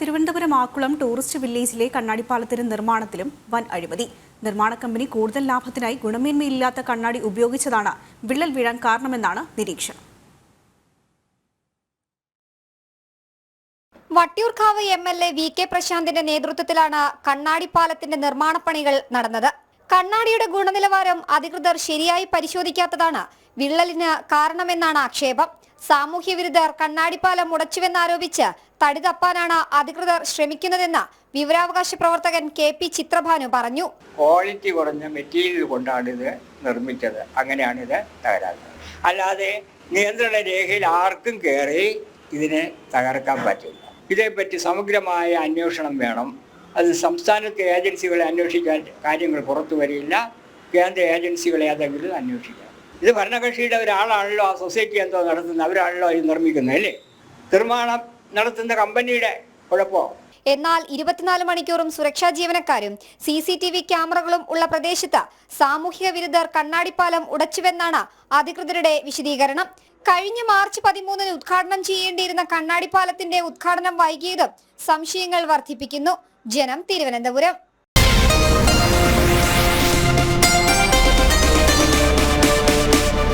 Thiruvananthapuram Akkulam tourist വില്ലേജിലെ കണ്ണാടിപ്പാലത്തിന്റെ നിർമ്മാണത്തിലും വൻ അഴിമതി. നിർമ്മാണ കമ്പനി കൂടുതൽ ലാഭത്തിനായി ഗുണമേന്മയില്ലാത്ത കണ്ണാടി ഉപയോഗിച്ചതാണ് വിള്ളൽ വീഴാൻ കാരണമെന്നാണ് നിരീക്ഷണം. വട്ടിയൂർക്കാവ് MLA VK പ്രശാന്തിന്റെ നേതൃത്വത്തിലാണ് കണ്ണാടിപ്പാലത്തിന്റെ നിർമ്മാണ പണികൾ നടന്നത്. കണ്ണാടിയുടെ ഗുണനിലവാരം അധികൃതർ ശരിയായി പരിശോധിക്കാത്തതാണ് വിള്ളലിന് കാരണമെന്നാണ് ആക്ഷേപം. സാമൂഹ്യ വിരുദ്ധർ കണ്ണാടിപ്പാലം ഉടച്ചുവെന്നാരോപിച്ച് തടി തപ്പാനാണ് അധികൃതർ ശ്രമിക്കുന്നതെന്ന് വിവരാവകാശ പ്രവർത്തകൻ KP ചിത്രഭാനു പറഞ്ഞു. ക്വാളിറ്റി കുറഞ്ഞ മെറ്റീരിയൽ കൊണ്ടാണ് ഇത് നിർമ്മിച്ചത്. അങ്ങനെയാണ് ഇത് തകരാറ്. അല്ലാതെ നിയന്ത്രണ രേഖയിൽ ആർക്കും കയറി ഇതിനെ തകർക്കാൻ പറ്റില്ല. ഇതേപ്പറ്റി സമഗ്രമായ അന്വേഷണം വേണം. അത് സംസ്ഥാനത്തെ ഏജൻസികളെ അന്വേഷിക്കാൻ കാര്യങ്ങൾ പുറത്തു വരില്ല. കേന്ദ്ര ഏജൻസികളെ ഏതെങ്കിലും അന്വേഷിക്കണം. ഇത് ഭരണകക്ഷിയുടെ ഒരാളാണല്ലോ, ആ സൊസൈറ്റി എന്തോ നടത്തുന്നത്, അവരാണല്ലോ ഇത് നിർമ്മിക്കുന്നത് അല്ലേ. നിർമ്മാണം നടത്തുന്ന കമ്പനിയുടെ കുഴപ്പമോ? എന്നാൽ 24 മണിക്കൂറും സുരക്ഷാ ജീവനക്കാരും CCTV ക്യാമറകളും ഉള്ള പ്രദേശത്ത് സാമൂഹിക വിരുദ്ധർ കണ്ണാടിപ്പാലം ഉടച്ചുവെന്നാണ് അധികൃതരുടെ വിശദീകരണം. കഴിഞ്ഞ മാർച്ച് 13 ഉദ്ഘാടനം ചെയ്യേണ്ടിയിരുന്ന കണ്ണാടിപ്പാലത്തിന്റെ ഉദ്ഘാടനം വൈകിയതും സംശയങ്ങൾ വർദ്ധിപ്പിക്കുന്നു. ജനം, തിരുവനന്തപുരം.